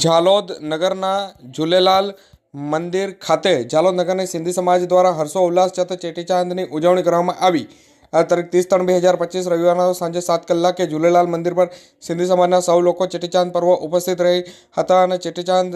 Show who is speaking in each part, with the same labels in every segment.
Speaker 1: ઝાલોદ નગરના ઝૂલેલાલ મંદિર ખાતે ઝાલોદ નગરની સિંધી સમાજ દ્વારા હર્ષોલ્લાસ સાથે ચેટીચાંદની ઉજવણી કરવામાં આવી। આ તારીખ 30/3/2025 રવિવારના સાંજે 7 કલાકે ઝૂલેલાલ મંદિર પર સિંધી સમાજના સૌ લોકો ચેટીચાંદ પર્વ ઉપસ્થિત રહી હતા અને ચેટીચાંદ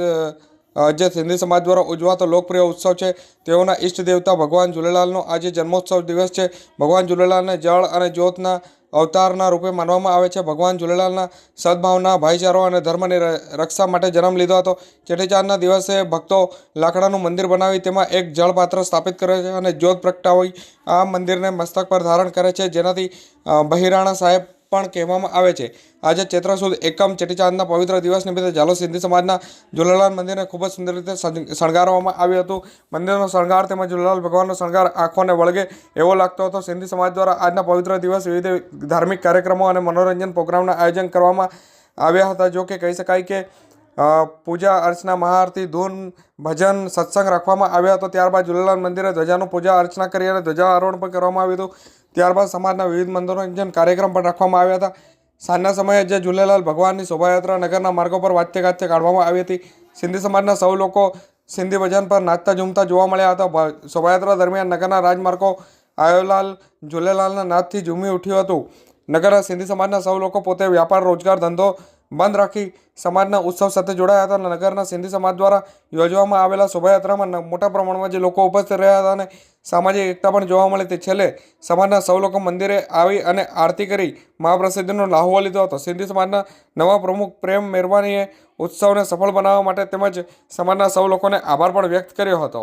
Speaker 1: જે સિંધી સમાજ દ્વારા ઉજવાતો લોકપ્રિય ઉત્સવ છે તેઓના ઈષ્ટ દેવતા ભગવાન ઝૂલેલાલનો આજે જન્મોત્સવ દિવસ છે। ભગવાન ઝૂલેલાલને જળ અને જ્યોતના અવતારના રૂપે માનવામાં આવે છે। ભગવાન ઝૂલેલાલના સદભાવના, ભાઈચારો અને ધર્મની રક્ષા માટે જન્મ લીધો હતો। ચેટીચાંદના દિવસે ભક્તો લાકડાનું મંદિર બનાવી તેમાં એક જળપાત્ર સ્થાપિત કરે છે અને જ્યોત પ્રગટાવી આ મંદિરને મસ્તક પર ધારણ કરે છે, જેનાથી બહિરાણા સાહેબ પણ કહેવામાં આવે છે। આજે ચૈત્ર સુદ એકમ ચેટીચાંદના પવિત્ર દિવસ નિમિત્તે ઝાલોદ સિંધી સમાજના ઝૂલેલાલ મંદિરને ખૂબ જ સુંદર રીતે શણગારવામાં આવ્યું હતું। મંદિરનો શણગાર તેમજ ઝૂલેલાલ ભગવાનનો શણગાર આંખોને વળગે એવો લાગતો હતો। સિંધી સમાજ દ્વારા આજના પવિત્ર દિવસ વિવિધ ધાર્મિક કાર્યક્રમો અને મનોરંજન પ્રોગ્રામના આયોજન કરવામાં આવ્યા હતા। જો કે કહી શકાય કે પૂજા અર્ચના, મહાઆરતી, ધૂન, ભજન, સત્સંગ રાખવામાં આવ્યો હતો। ત્યારબાદ ઝૂલેલાલ મંદિરે ધ્વજાનું પૂજા અર્ચના કરી અને ધ્વજારોહણ પણ કરવામાં આવ્યું હતું। ત્યારબાદ સમાજના વિવિધ મનોરંજન કાર્યક્રમ પણ રાખવામાં આવ્યા હતા। સાંજના સમયે જે ઝૂલેલાલ ભગવાનની શોભાયાત્રા નગરના માર્ગો પર વાજતે ગાજતે કાઢવામાં આવી હતી। સિંધી સમાજના સૌ લોકો સિંધી ભજન પર નાચતા ઝૂમતા જોવા મળ્યા હતા। શોભાયાત્રા દરમિયાન નગરના રાજમાર્ગો આયોલાલ ઝૂલેલાલના નાદથી ઝૂમી ઉઠ્યું હતું। નગરના સિંધી સમાજના સૌ લોકો પોતે વ્યાપાર, રોજગાર, ધંધો બંધ રાખી સમાજના ઉત્સવ સાથે જોડાયા હતા અને નગરના સિંધી સમાજ દ્વારા યોજવામાં આવેલા શોભાયાત્રામાં મોટા પ્રમાણમાં જે લોકો ઉપસ્થિત રહ્યા હતા અને સામાજિક એકતા પણ જોવા મળી હતી। છેલ્લે સમાજના સૌ લોકો મંદિરે આવી અને આરતી કરી મહાપ્રસાદીનો લાહવો લીધો હતો। સિંધી સમાજના નવા પ્રમુખ પ્રેમ મેરવાનીએ ઉત્સવને સફળ બનાવવા માટે તેમજ સમાજના સૌ લોકોને આભાર પણ વ્યક્ત કર્યો હતો।